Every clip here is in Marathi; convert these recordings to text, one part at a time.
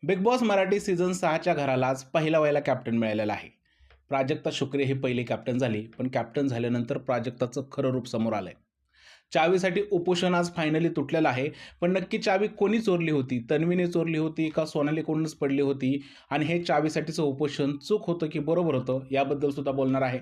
बिग बॉस मराठी सीझन 6च्या घरालाच पहिल्या वेळेला कॅप्टन मिळालेला आहे. प्राजक्ता शुक्रे ही पहिली कॅप्टन झाली, पण कॅप्टन झाल्यानंतर प्राजक्ताचं खरं रूप समोर आलंय. चावीसाठी उपोषण आज फायनली तुटलेलं आहे. पण नक्की चावी कोणी चोरली होती? तन्वीने चोरली होती का सोनालीकडूनच पडली होती? आणि हे चावीसाठीचं उपोषण चूक होतं की बरोबर होतं? याबद्दल सुद्धा बोलणार आहे.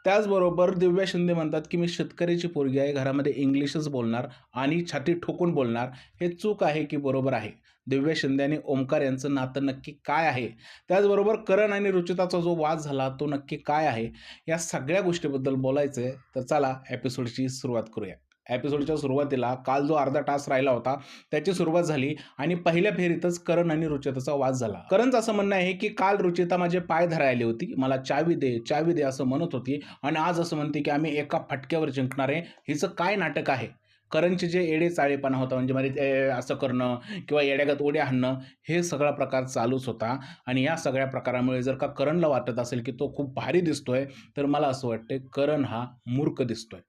त्याचबरोबर दिव्या शिंदे म्हणतात की मी शेतकऱ्याची पोरगी आहे, घरामध्ये इंग्लिशच बोलणार आणि छाती ठोकून बोलणार. हे चूक आहे की बरोबर आहे? दिव्या शिंदे आणि ओमकार यांचं नातं नक्की काय आहे? त्याचबरोबर करण आणि रुचिताचा जो वाद झाला तो नक्की काय आहे? या सगळ्या गोष्टीबद्दल बोलायचं आहे. तर चला एपिसोडची सुरुवात करूया. एपिसोडच्या सुरुवातीला काल जो अर्धा तास राहिला होता त्याची सुरुवात झाली आणि पहिल्या फेरीतच करण आणि रुचिताचा वाद झाला. करणचं असं म्हणणं आहे की काल रुचिता माझे पाय धरायला आली होती, मला चावी दे चावी दे असं म्हणत होती आणि आज असं म्हणते की आम्ही एका फटक्यावर जिंकणार आहे. हिचं काय नाटक आहे? करणचे जे येडे चाळेपणा होता म्हणजे मध्ये असं करणं किंवा येड्यागत उड्या हाणणं, हे सगळा प्रकार चालूच होता. आणि या सगळ्या प्रकारामुळे जर का करणला वाटत असेल की तो खूप भारी दिसतोय, तर मला असं वाटतंय करण हा मूर्ख दिसतोय.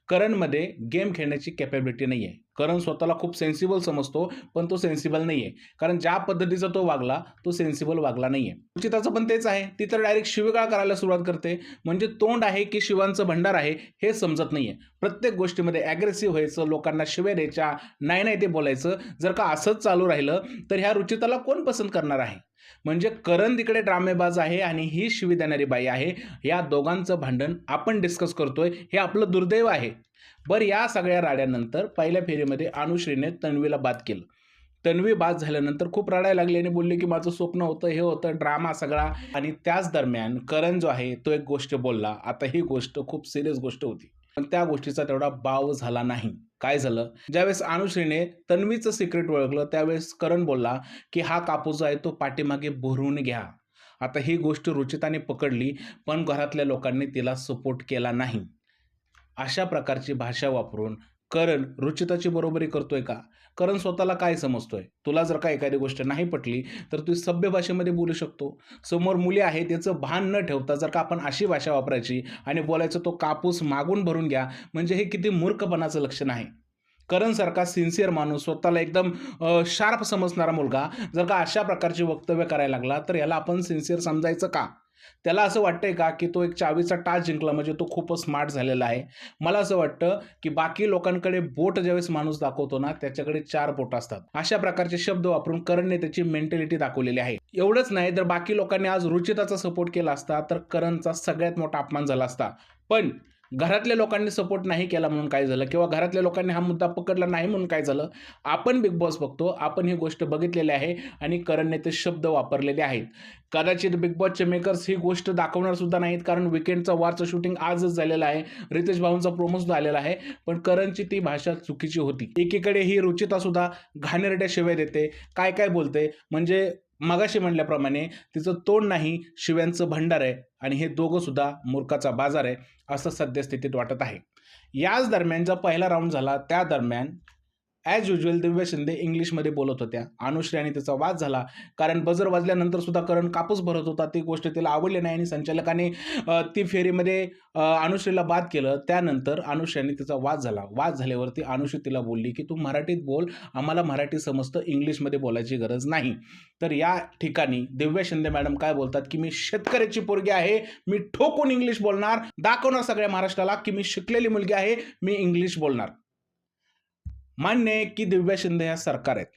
करणमध्ये गेम खेळण्याची कॅपॅबिलिटी नाही आहे. करण स्वतःला खूप सेन्सिबल समजतो, पण तो सेन्सिबल नाही आहे. कारण ज्या पद्धतीचा तो वागला, तो सेन्सिबल वागला नाही आहे. रुचिताचं पण तेच आहे. ती तर डायरेक्ट शिवीगाळ करायला सुरुवात करते. म्हणजे तोंड आहे की शिवांचं भंडार आहे हे समजत नाही आहे. प्रत्येक गोष्टीमध्ये ॲग्रेसिव्ह व्हायचं, लोकांना शिव्या द्यायच्या, नाही नाही ते बोलायचं. जर का असंच चालू राहिलं, तर ह्या रुचिताला कोण पसंत करणार आहे? म्हणजे करण तिकडे ड्रामेबाज आहे आणि ही शिवी देणारी बाई आहे. या दोघांचं भांडण आपण डिस्कस करतोय, हे आपलं दुर्दैव आहे. बरं, या सगळ्या राड्यानंतर पहिल्या फेरीमध्ये अनुश्रीने तन्वीला बाद केलं. तन्वी बाद झाल्यानंतर खूप रडायला लागली आणि बोलली की माझं स्वप्न होतं, हे होतं, ड्रामा सगळा. आणि त्याच दरम्यान करण जो आहे तो एक गोष्ट बोलला. आता ही गोष्ट खूप सिरियस गोष्ट होती, पण त्या गोष्टीचा तेवढा बाव झाला नाही. काय झालं? ज्यावेळेस अनुश्रीने तन्वीचं सिक्रेट ओळखलं त्यावेळेस करण बोलला की हा कापूस जो आहे तो पाठीमागे भरून घ्या. आता ही गोष्ट रुचिताने पकडली, पण घरातल्या लोकांनी तिला सपोर्ट केला नाही. अशा प्रकारची भाषा वापरून करण रुचिताची बरोबरी करतोय का? करण स्वतःला काय समजतोय? तुला जर का एखादी गोष्ट नाही पटली, तर तू सभ्य भाषेमध्ये बोलू शकतो. समोर मुली आहेत याचं भान न ठेवता जर का आपण अशी भाषा वापरायची आणि बोलायचं तो कापूस मागून भरून घ्या, म्हणजे हे किती मूर्खपणाचं लक्षण आहे. करणसारखा सिन्सिअर माणूस, स्वतःला एकदम शार्प समजणारा मुलगा जर का अशा प्रकारची वक्तव्य करायला लागला, तर याला आपण सिन्सिअर समजायचं का? त्याला असं वाटतंय का की तो एक चावीचा टाच जिंकला म्हणजे तो खूपच स्मार्ट झालेला आहे? मला असं वाटतं की बाकी लोकांकडे बोट ज्यावेळेस माणूस दाखवतो ना, त्याच्याकडे 4 बोटं असतात. अशा प्रकारचे शब्द वापरून करणने त्याची मेंटॅलिटी दाखवलेली आहे. एवढंच नाही, तर बाकी लोकांनी आज रुचिताचा सपोर्ट केला असता तर करणचा सगळ्यात मोठा अपमान झाला असता. पण घरातल्या लोकांनी सपोर्ट नाही केला म्हणून काय झालं? किंवा घरातल्या लोकांनी हा मुद्दा पकडला नाही म्हणून काय झालं? आपण बिग बॉस बघतो, आपण ही गोष्ट बघितलेली आहे आणि करणने ते शब्द वापरलेले आहेत. कदाचित बिग बॉसचे मेकर्स ही गोष्ट दाखवणार सुद्धा नाहीत, कारण वीकेंडचा वॉरचं शूटिंग आजच झालेलं आहे. रितेश भाऊंचा प्रोमो सुद्धा आलेला आहे. पण करणची ती भाषा चुकीची होती. एकीकडे ही रुचिता सुद्धा घाणेरड्या शिव्या देते, काय काय बोलते, म्हणजे मगाशी म्हणल्याप्रमाणे तिचं तोंड नाही, शिव्यांचं भंडार आहे. आणि हे दोघं सुद्धा मूर्खाचा बाजार आहे, असं सद्यस्थितीत वाटत आहे. याच दरम्यान जो पहिला राऊंड झाला त्या दरम्यान ॲज युजुअल दिव्या शिंदे इंग्लिशमध्ये बोलत होत्या. अनुश्री आणि तिचा वाद झाला, कारण बजर वाजल्यानंतर सुद्धा करण कापूस भरत होता. ती गोष्ट तिला आवडली नाही आणि संचालकाने ती फेरीमध्ये अनुश्रीला बाद केलं. त्यानंतर अनुश्री आणि तिचा वाद झाला. वाद झाल्यावरती अनुश्री तिला बोलली की तू मराठीत बोल, आम्हाला मराठी समजतं, इंग्लिशमध्ये बोलायची गरज नाही. तर या ठिकाणी दिव्या शिंदे मॅडम काय बोलतात की मी शेतकऱ्याची पोरगी आहे, मी ठोकून इंग्लिश बोलणार, दाखवणार सगळ्या महाराष्ट्राला की मी शिकलेली मुलगी आहे, मी इंग्लिश बोलणार. मान्य आहे की दिव्या शिंदे ह्या सरकार आहेत,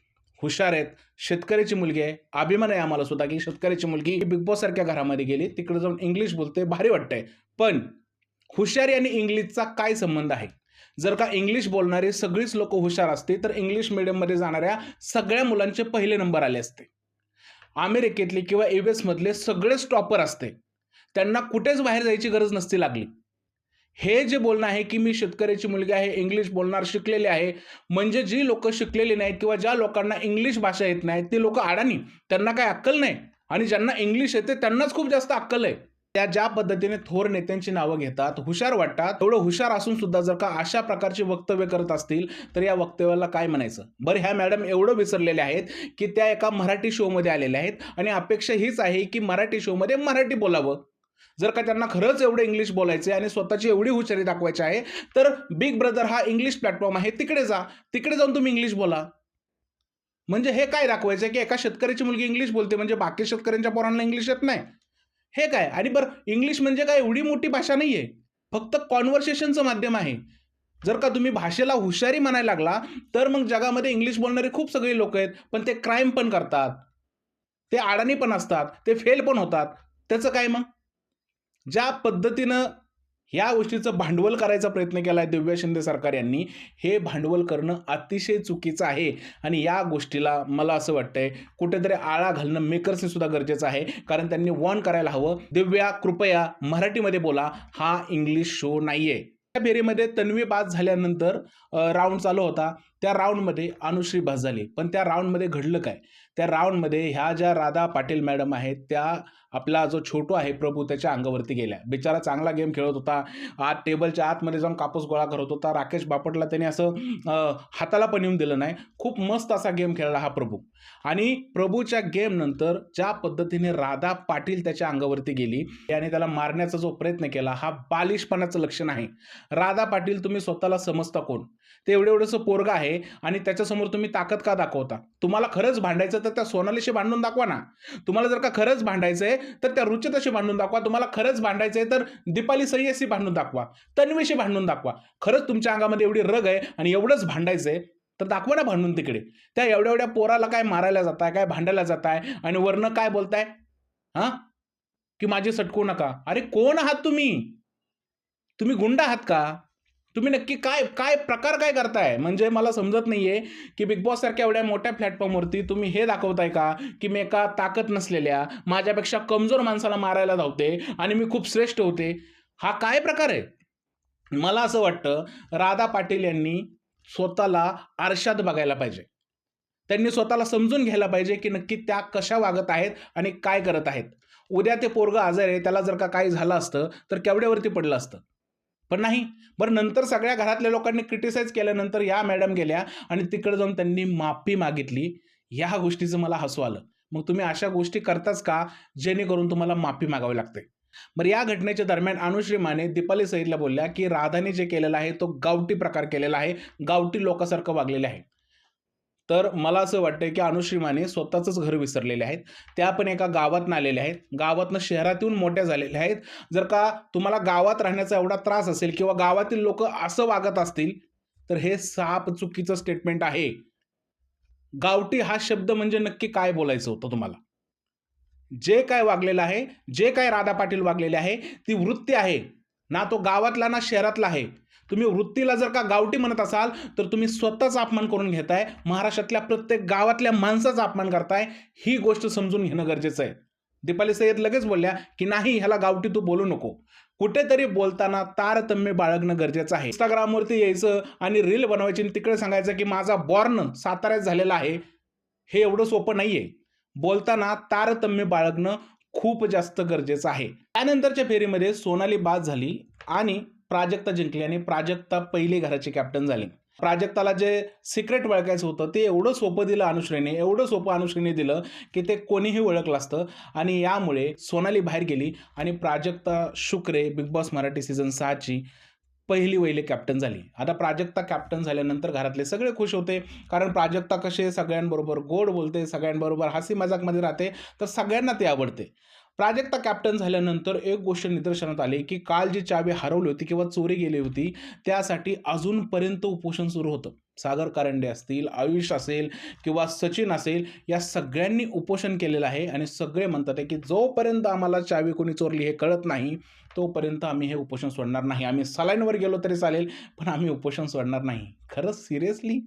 हुशार आहेत, शेतकऱ्याची मुलगी आहे, अभिमान आहे आम्हाला सुद्धा की शेतकऱ्याची मुलगी बिग बॉस सारख्या घरामध्ये गेली, तिकडे जाऊन इंग्लिश बोलते, भारी वाटतंय. पण हुशारी आणि इंग्लिशचा काय संबंध आहे? जर का इंग्लिश बोलणारी सगळीच लोक हुशार असते, तर इंग्लिश मीडियममध्ये जाणाऱ्या सगळ्या मुलांचे पहिले नंबर आले असते. अमेरिकेतले किंवा US मधले सगळेच टॉपर असते, त्यांना कुठेच बाहेर जायची गरज नसती लागली. हे जे बोलणं आहे की मी शेतकऱ्याची मुलगी आहे, इंग्लिश बोलणार, शिकलेले आहे, म्हणजे जी लोक शिकलेली नाहीत किंवा ज्या लोकांना इंग्लिश भाषा येत नाही ते लोक अडाणी, त्यांना काही अक्कल नाही. आणि ज्यांना इंग्लिश येते त्यांनाच खूप जास्त अक्कल आहे. त्या ज्या पद्धतीने थोर नेत्यांची नावं घेतात, हुशार वाटतात, एवढं हुशार असून सुद्धा जर का अशा प्रकारची वक्तव्य करत असतील, तर या वक्तव्याला काय म्हणायचं? बरं, ह्या मॅडम एवढं विसरलेल्या आहेत की त्या एका मराठी शोमध्ये आलेल्या आहेत आणि अपेक्षा हीच आहे की मराठी शोमध्ये मराठी बोलावं. जर का त्यांना खरंच एवढं इंग्लिश बोलायचं आणि स्वतःची एवढी हुशारी दाखवायची आहे, तर बिग ब्रदर हा इंग्लिश प्लॅटफॉर्म आहे, तिकडे जा, तिकडे जाऊन तुम्ही इंग्लिश बोला. म्हणजे हे काय दाखवायचं की एका शेतकऱ्याची मुलगी इंग्लिश बोलते म्हणजे बाकी शेतकऱ्यांच्या पोरांना इंग्लिश येत नाही? हे काय? आणि बरं इंग्लिश म्हणजे काय एवढी मोठी भाषा नाहीये. फक्त कन्व्हर्सेशनचं माध्यम आहे. जर का तुम्ही भाषेला हुशारी म्हणायला लागला, तर मग जगामध्ये इंग्लिश बोलणारे खूप सगळे लोकं आहेत. पण ते क्राईम पण करतात. ते अडाणी पण असतात. ते फेल पण होतात. त्याचं काय मग? ज्या पद्धतीनं ह्या गोष्टीचं भांडवल करायचा प्रयत्न केला आहे दिव्या शिंदे सरकार यांनी, हे भांडवल करणं अतिशय चुकीचं आहे आणि या गोष्टीला मला असं वाटतंय कुठेतरी आळा घालणं मेकर्सनी सुद्धा गरजेचं आहे. कारण त्यांनी वॉर्न करायला हवं, दिव्या कृपया मराठीमध्ये बोला, हा इंग्लिश शो नाहीये. त्या फेरीमध्ये तन्वी बाद झाल्यानंतर राउंड चालू होता. त्या राउंडमध्ये अनुश्री बाद झाली. पण त्या राउंडमध्ये घडलं काय? त्या राउंडमध्ये ह्या ज्या राधा पाटील मॅडम आहेत, त्या आपला जो छोटू आहे प्रभू त्याच्या अंगावरती गेल्या. बिचारा चांगला गेम खेळत होता. आत टेबलच्या आतमध्ये जाऊन कापूस गोळा करत होता. राकेश बापटला त्याने असं हाताला पण येऊन दिलं नाही. खूप मस्त असा गेम खेळला हा प्रभू. आणि प्रभूच्या गेमनंतर ज्या पद्धतीने राधा पाटील त्याच्या अंगावरती गेली आणि त्याला मारण्याचा जो प्रयत्न केला, हा बालिशपणाचं लक्षण आहे. राधा पाटील तुम्ही स्वतःला समजता कोण? ते एवढंसं पोरगं आहे आणि त्याच्यासमोर तुम्ही ताकद का दाखवता? तुम्हाला खरंच भांडायचं तर त्या सोनालीशी भांडून दाखवा ना. तुम्हाला जर का खरंच भांडायचंय तर त्या रुचिताशी भांडून दाखवा. तुम्हाला खरंच भांडायचंय तर दीपाली सय्यदशी भांडून दाखवा. तन्वीशी भांडून दाखवा. खरंच तुमच्या अंगामध्ये एवढी रग आहे आणि एवढंच भांडायचंय तर दाखवा ना भांडून तिकडे. त्या एवढ्या पोराला काय मारायला जाताय, काय भांडायला जाताय आणि वरनं काय बोलताय? हां? की माझी सटकू नका. अरे कोण आहात तुम्ही? तुम्ही गुंड आहात का? तुम्ही नक्की काय काय प्रकार काय करताय? म्हणजे मला समजत नाहीये, की बिग बॉस सारख्या एवढ्या मोठ्या प्लॅटफॉर्मवरती तुम्ही हे दाखवताय का, की मी एका ताकद नसलेल्या, माझ्यापेक्षा कमजोर माणसाला मारायला धावते आणि मी खूप श्रेष्ठ होते. हा काय प्रकार आहे? मला असं वाटतं, राधा पाटील यांनी स्वतःला आरशात बघायला पाहिजे. त्यांनी स्वतःला समजून घ्यायला पाहिजे, की नक्की त्या कशा वागत आहेत आणि काय करत आहेत. उद्या ते पोरगं आजारी आहे, त्याला जर का काही झालं असतं, तर केवढ्यावरती पडलं असतं. पण नाही. बरं नंतर सगळ्या घरातल्या लोकांनी क्रिटिसाइज केल्यानंतर या मॅडम गेल्या आणि तिकडे जाऊन त्यांनी माफी मागितली. ह्या गोष्टीचं मला हसू आलं. मग तुम्ही अशा गोष्टी करताच का, जेणेकरून तुम्हाला माफी मागावी लागते? बरं या घटनेच्या दरम्यान अनुश्री माने दीपाली सईदला बोलल्या, की राधाने जे केलेलं आहे तो गावठी प्रकार केलेला आहे. गावठी लोकासारखं वागलेले आहे. तर मला असं वाटतंय, की अनुश्री माने स्वतःचंच घर विसरलेले आहेत. त्या पण एका गावातनं आलेल्या आहेत. गावातनं शहरात येऊन मोठ्या झालेल्या आहेत. जर का तुम्हाला गावात राहण्याचा एवढा त्रास असेल किंवा गावातील लोकं असं वागत असतील, तर हे साप चुकीचं स्टेटमेंट आहे. गावठी हा शब्द म्हणजे नक्की काय बोलायचं होतं तुम्हाला? जे काय वागलेलं आहे, जे काय राधा पाटील वागलेले आहे, ती वृत्ती आहे. ना तो गावातला ना शहरातला आहे. तुम्ही वृत्तीला जर का गावठी म्हणत असाल, तर तुम्ही स्वतःचा अपमान करून घेताय. महाराष्ट्रातल्या प्रत्येक गावातल्या माणसाचा अपमान करताय. ही गोष्ट समजून घेणं गरजेचं आहे. दीपाली सय्यद लगेच बोलल्या, की "नाही, ह्याला गावठी तू बोलू नको." कुठेतरी बोलताना तारतम्य बाळगणं गरजेचं आहे. Instagramवरती यायचं आणि रील बनवायची आणि तिकडे सांगायचं, की माझा बॉर्न साताऱ्यात झालेला आहे. हे एवढं सोपं नाहीये. बोलताना तारतम्य बाळगणं खूप जास्त गरजेचं आहे. त्यानंतरच्या फेरीमध्ये सोनाली बाद झाली आणि प्राजक्ता जिंकली आणि प्राजक्ता पहिली घराची कॅप्टन झाली. प्राजक्ताला जे सिक्रेट ओळखायचं होतं ते एवढं सोपं दिलं अनुश्रीने, एवढं सोपं अनुश्रीने दिलं, की ते कोणीही ओळखलं असतं आणि यामुळे सोनाली बाहेर गेली आणि प्राजक्ता शुक्रे बिग बॉस मराठी सीझन 6 ची पहिली कॅप्टन झाली. आता प्राजक्ता कॅप्टन झाल्यानंतर घरातले सगळे खुश होते. कारण प्राजक्ता कशी आहे सगळ्यांबरोबर गोड बोलते, सगळ्यांबरोबर हसी मजाकमध्ये राहते, तर सगळ्यांना ते आवडते. प्राजक्ता कॅप्टन झाल्यानंतर एक गोष्ट निदर्शनात आली, की काल जी चावी हरवली होती किंवा चोरी गेली होती, त्यासाठी अजूनपर्यंत उपोषण सुरू होतं. सागर कारंडे असतील, आयुष असेल किंवा सचिन असेल, या सगळ्यांनी उपोषण केलेलं आहे आणि सगळे म्हणतात आहे, की जोपर्यंत आम्हाला चावी कोणी चोरली हे कळत नाही, तोपर्यंत आम्ही हे उपोषण सोडणार नाही. आम्ही सलाईनवर गेलो तरी चालेल, पण आम्ही उपोषण सोडणार नाही. खरंच सिरियसली?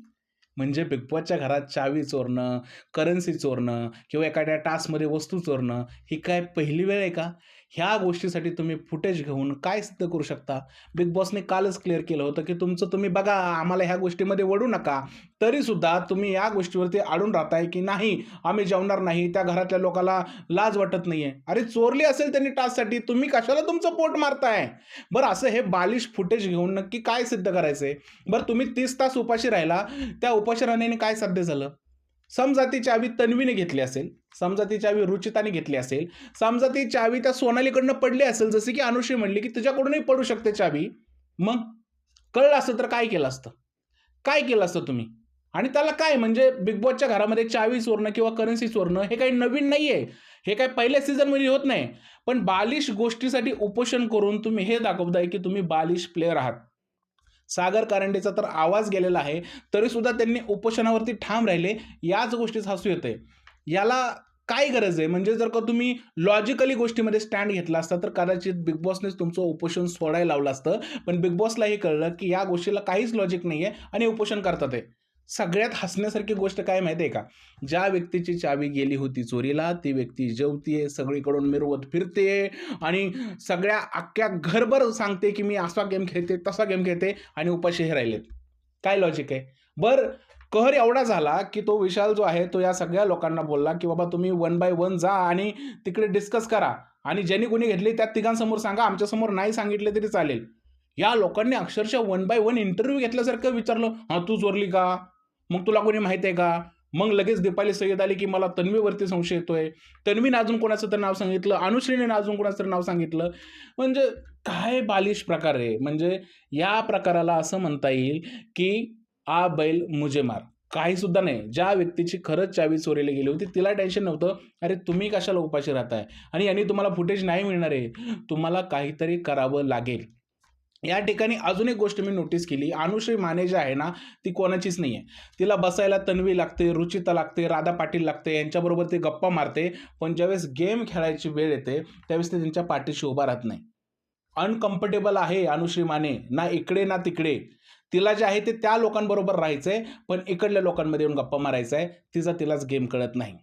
म्हणजे बिग बॉसच्या घरात चावी चोरणं, करन्सी चोरणं किंवा एखाद्या टास्कमध्ये वस्तू चोरणं, ही काय पहिली वेळ आहे का? ह्या गोष्टीसाठी तुम्ही फुटेज घेऊन काय सिद्ध करू शकता? बिग बॉसने कालच क्लिअर केलं होतं, की तुमचं तुम्ही बघा, आम्हाला ह्या गोष्टीमध्ये वळू नका. तरीसुद्धा तुम्ही या गोष्टीवरती अडून राहताय, की नाही आम्ही जेवणार नाही, त्या घरातल्या लोकाला लाज वाटत नाहीये. अरे चोरली असेल त्यांनी टास्कसाठी, तुम्ही कशाला तुमचं पोट मारताय? बरं असं हे बालिश फुटेज घेऊन नक्की काय सिद्ध करायचंय? बरं तुम्ही 30 तास उपाशी राहिला, त्या उपाशी राहण्याने काय साध्य झालं? समजा ती चावी तन्वीने घेतली असेल, समजा ती चावी रुचिताने घेतली असेल, समजा ती चावी त्या सोनालीकडनं पडली असेल, जशी की अनुश्री म्हणली, की तुझ्याकडूनही पडू शकते चावी. मग कळलं असतं तर काय केलं असतं? काय केलं असतं तुम्ही? आणि त्याला काय म्हणजे बिग बॉसच्या घरामध्ये चावी चोरणं किंवा करन्सी चोरणं हे काही नवीन नाहीये. हे काही पहिल्या सीझनमध्ये होत नाही. पण बालिश गोष्टीसाठी उपोषण करून तुम्ही हे दाखवताय, की तुम्ही बालिश प्लेयर आहात. सागर कारंडेचा तर आवाज गेलेला आहे, तरीसुद्धा त्यांनी उपोषणावरती ठाम राहिले. याच गोष्टीचं हसू येतंय. याला काय गरज आहे? म्हणजे जर का तुम्ही लॉजिकली गोष्टीमध्ये स्टँड घेतला असता, तर कदाचित बिग बॉसनेच तुमचं उपोषण सोडायला लावलं असतं. पण बिग बॉसला हे कळलं, की या गोष्टीला काहीच लॉजिक नाहीये आणि उपोषण करतात आहे. सगळ्यात हसण्यासारखी गोष्ट काय माहिती आहे का? ज्या व्यक्तीची चावी गेली होती चोरीला, ती व्यक्ती जेवतीये, सगळीकडून मिरवत फिरते आणि सगळ्या अख्ख्या घरभर सांगते, की मी असा गेम खेळते, तसा गेम खेळते आणि उपाशी हे राहिलेत. काय लॉजिक आहे? बरं कहर एवढा झाला, की तो विशाल जो आहे, तो या सगळ्या लोकांना बोलला, की बाबा तुम्ही वन बाय वन जा आणि तिकडे डिस्कस करा आणि ज्यांनी कोणी घेतली त्या तिघांसमोर सांगा, आमच्यासमोर नाही सांगितले तरी चालेल. या लोकांनी अक्षरशः वन बाय वन इंटरव्ह्यू घेतल्यासारखं विचारलं, "हां, तू चोरली का? मग तुला कोणी माहीत आहे का?" मग लगेच दीपाली सय्यद आली, की मला तन्वीवरती संशय येतोय. तन्वीने अजून कोणाचं तर नाव सांगितलं, अनुश्रीने अजून कोणाचं तर नाव सांगितलं. म्हणजे काय बालिश प्रकार आहे. म्हणजे या प्रकाराला असं म्हणता येईल, की "आ बैल मुझे मार." काही सुद्धा नाही. ज्या व्यक्तीची खरंच चावी चोरीला गेली होती, तिला टेन्शन नव्हतं. अरे तुम्ही कशाला उपाशी राहताय? आणि यांनी तुम्हाला फुटेज नाही मिळणार आहे. तुम्हाला काहीतरी करावं लागेल. या ठिकाणी अजून एक गोष्ट मी नोटीस केली. अनुश्री माने जी आहे ना, ती कोणाचीच नाहीये. तिला बसायला तन्वी लागते, रुचिता लागते, राधा पाटील लागते, यांच्याबरोबर ती गप्पा मारते. पण ज्यावेळेस गेम खेळायची वेळ येते, त्यावेळेस ती त्यांच्या पाठीशी उभा राहत नाही. अनकम्फर्टेबल आहे अनुश्री माने. ना इकडे ना तिकडे. तिला जे आहे ते त्या लोकांबरोबर राहायचंय, पण इकडल्या लोकांमध्ये येऊन गप्पा मारायचा आहे. तिलाच गेम कळत नाही.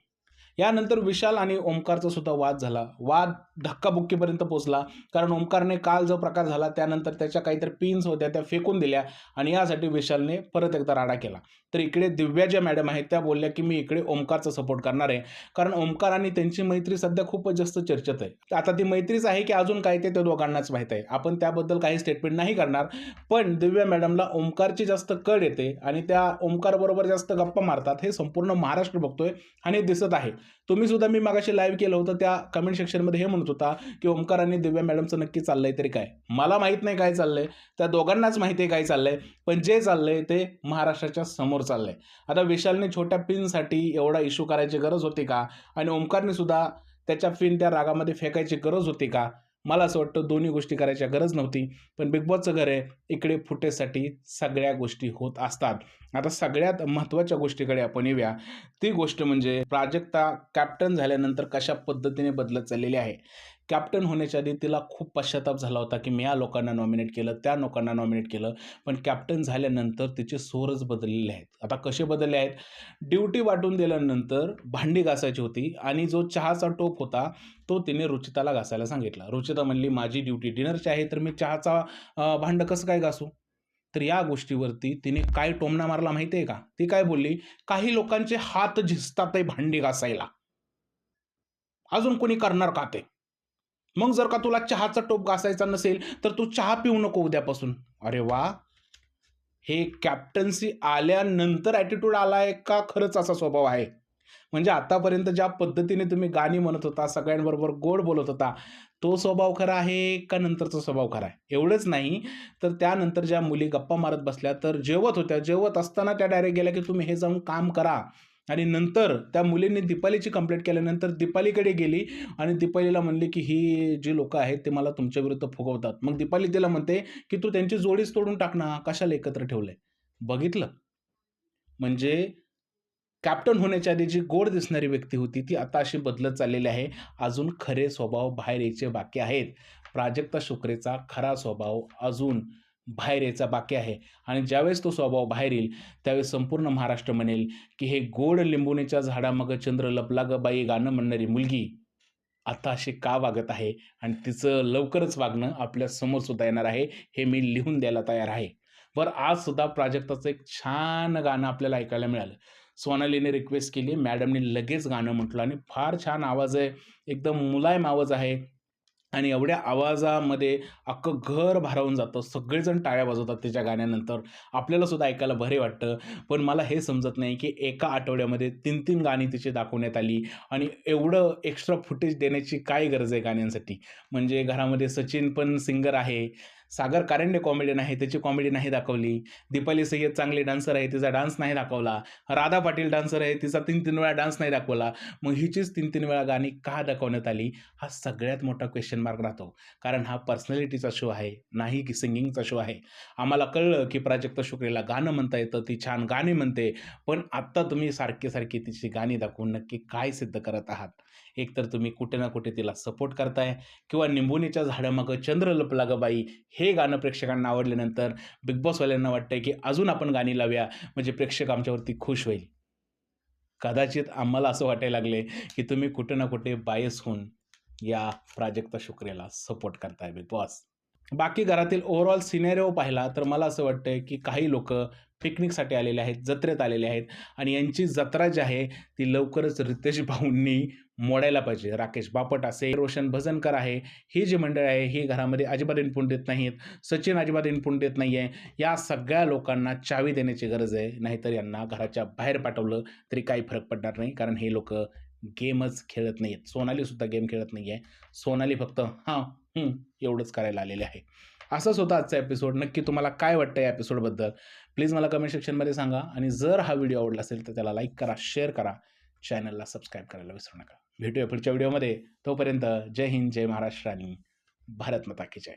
यानंतर विशाल आणि ओमकारचा सुद्धा वाद झाला. वाद धक्काबुक्कीपर्यंत पोहोचला. कारण ओमकारने काल जो प्रकार झाला त्यानंतर त्याच्या काहीतरी पिन्स होत्या त्या फेकून दिल्या आणि यासाठी विशालने परत एकदा राडा केला. तर इकडे दिव्या ज्या मॅडम आहेत त्या बोलल्या, की मी इकडे ओमकारचा सपोर्ट करणार आहे. कारण ओमकार आणि त्यांची मैत्री सध्या खूपच जास्त चर्चेत आहे. आता ती मैत्रीच आहे, की अजून काय ते त्या दोघांनाच माहीत आहे. आपण त्याबद्दल काही स्टेटमेंट नाही करणार. पण दिव्या मॅडमला ओमकारची जास्त कळ येते आणि त्या ओमकारबरोबर जास्त गप्पा मारतात. हे संपूर्ण महाराष्ट्र बघतोय आणि दिसत आहे. तुम्ही सुद्धा मी मगाशी लाईव्ह केलं होतं त्या कमेंट सेक्शनमध्ये हे म्हणत होता, की ओमकार आणि दिव्या मॅडमचं नक्की चाललंय तरी काय? मला माहीत नाही काय चाललंय. त्या दोघांनाच माहिती आहे काय चाललंय. पण जे चाललंय ते महाराष्ट्राच्या समोर चाललंय. आता विशालने छोट्या पिनसाठी एवढा इश्यू करायची गरज होती का? आणि ओमकारने सुद्धा त्याच्या पिन त्या रागामध्ये फेकायची गरज होती का? मला असं वाटतं दोन्ही गोष्टी करायची गरज नव्हती. पण बिग बॉसचं घर आहे. इकडे फुटेजसाठी सगळ्या गोष्टी होत असतात. आता सगळ्यात महत्त्वाच्या गोष्टीकडे आपण येऊया. ती गोष्ट म्हणजे प्राजक्ता कॅप्टन झाल्यानंतर कशा पद्धतीने बदलत चाललेली आहे. कॅप्टन होण्याच्या आधी तिला खूप पश्चाताप झाला होता, की मी या लोकांना नॉमिनेट केलं, त्या लोकांना नॉमिनेट केलं. पण कॅप्टन झाल्यानंतर तिचे सूरच बदललेले आहेत. आता कसे बदलले आहेत? ड्युटी वाटून दिल्यानंतर भांडी घासायची होती आणि जो चहाचा टोप होता, तो तिने रुचिताला घासायला सांगितला. रुचिता म्हणली, "माझी ड्युटी डिनरची आहे, तर मी चहाचा भांडं कसं काय घासू?" तर या गोष्टीवरती तिने काय टोमणा मारला माहिती आहे का? ती काय बोलली, "काही लोकांचे हात झिजतात आहे भांडी घासायला. अजून कोणी करणार का ते? मग जर का तुला चहाचा टोप घासायचा नसेल, तर तू चहा पिऊ नको उद्यापासून." अरे वाह! हे कॅप्टन्सी आल्यानंतर ॲटिट्यूड आलाय का खरंच असा स्वभाव आहे? म्हणजे आतापर्यंत ज्या पद्धतीने तुम्ही गाणी म्हणत होता, सगळ्यांबरोबर गोड बोलत होता, तो स्वभाव खरा आहे का नंतरचा स्वभाव खरा आहे? एवढंच नाही, तर त्यानंतर ज्या मुली गप्पा मारत बसल्या, तर जेवत होत्या. जेवत असताना त्या डायरेक्ट गेल्या, की तुम्ही हे जाऊन काम करा. आणि नंतर त्या मुलींनी दीपालीची कंप्लेंट केल्यानंतर दीपालीकडे गेली आणि दीपालीला म्हणली, की "ही जी लोकं आहेत, ते मला तुमच्या विरुद्ध फुगवतात." मग दीपाली तिला म्हणते, की "तू त्यांची जोडीच तोडून टाक ना, कशाला एकत्र ठेवलंय?" बघितलं? म्हणजे कॅप्टन होण्याच्या आधी जी गोड दिसणारी व्यक्ती होती, ती आता अशी बदलत चाललेली आहे. अजून खरे स्वभाव बाहेर यायचे बाकी आहेत. प्राजक्ता शुक्रेचा खरा स्वभाव अजून बाहेर यायचा बाकी आहे आणि ज्यावेळेस तो स्वभाव बाहेर येईल, त्यावेळेस संपूर्ण महाराष्ट्र म्हणेल, की हे गोड लिंबुनीच्या झाडामागं चंद्र लपला गं बाई गाणं म्हणणारी मुलगी, आता अशी का वागत आहे आणि तिचं लवकरच वागणं आपल्या समोर सुद्धा येणार आहे, हे मी लिहून द्यायला तयार आहे. बरं आज सुद्धा प्राजक्ताचं एक छान गाणं आपल्याला ऐकायला मिळालं. सोनालीने रिक्वेस्ट केली, मॅडमने लगेच गाणं म्हटलं आणि फार छान आवाज आहे, एकदम मुलायम आवाज आहे. आणि एवढ्या आवाजामध्ये अख्खं घर भारावून जातं. सगळेजण टाळ्या वाजवतात तिच्या गाण्यानंतर. आपल्याला सुद्धा ऐकायला भारी वाटतं. पण मला हे समजत नाही, की एका आठवड्यामध्ये 3-3 गाणी तिची दाखवण्यात आली आणि एवढं एक्स्ट्रा फुटेज देण्याची काय गरज आहे गाण्यांसाठी? म्हणजे घरामध्ये सचिन पण सिंगर आहे. सागर कारंडे कॉमेडियन आहे, त्याची कॉमेडी नाही दाखवली. दीपाली सय्यद चांगली डान्सर आहे, तिचा डान्स नाही दाखवला. राधा पाटील डान्सर आहे, तिचा 3-3 वेळा डान्स नाही दाखवला. मग हिचीच 3-3 वेळा गाणी का दाखवण्यात आली? हा सगळ्यात मोठा क्वेश्चन मार्क राहतो. कारण हा पर्सनॅलिटीचा शो आहे, नाही की सिंगिंगचा शो आहे. आम्हाला कळलं की प्राजक्ता शुक्रेला गाणं म्हणता येतं, ती छान गाणी म्हणते. पण आत्ता तुम्ही सारखी तिची गाणी दाखवून नक्की काय सिद्ध करत आहात? एकतर तुम्ही कुठे ना कुठे तिला सपोर्ट करताय किंवा निंबोनीच्या झाडामागं चंद्र लपला गं बाई, हे गाणं प्रेक्षकांना आवडल्यानंतर बिग बॉसवाल्यांना वाटतंय की अजून आपण गाणी लावूया, म्हणजे प्रेक्षक आमच्यावरती खुश होईल. कदाचित आम्हाला असं वाटायला लागले की तुम्ही कुठे ना कुठे बायस होऊन या प्राजक्ता शुक्रेला सपोर्ट करताय बिग बॉस. बाकी घरातील ओव्हरऑल सिनेरिओ पाहिला तर मला असं वाटतंय, की काही लोकं पिकनिकसाठी आलेले आहेत, जत्रेत आलेले आहेत आणि यांची जत्रा जी आहे, ती लवकरच रितेश भाऊंनी मोडायला पाहिजे. राकेश बापट असेल, रोशन भजनकर आहे, ही जी मंडळ आहे, ही घरामध्ये अजिबात इनपुट देत नाहीत. सचिन अजिबात इनपुट देत नाहीये. या सगळ्या लोकांना चावी देण्याची गरज आहे. नाहीतर यांना घराच्या बाहेर पाठवलं तरी काही फरक पडणार नाही. कारण हे लोकं गेमच खेळत नाहीयेत. सोनालीसुद्धा गेम खेळत नाहीये. सोनाली फक्त हां, हं, एवढंच करायला आलेले आहे. असाच होता आजचा एपिसोड. नक्की तुम्हाला काय वाटतं या एपिसोडबद्दल? प्लीज मला कमेंट सेक्शनमध्ये सांगा आणि जर हा व्हिडिओ आवडला असेल तर त्याला लाईक करा, शेअर करा, चॅनलला सबस्क्राईब करायला विसरू नका. भेटूया पुढच्या व्हिडिओमध्ये. तोपर्यंत जय हिंद, जय महाराष्ट्र आणि भारत माता की जय.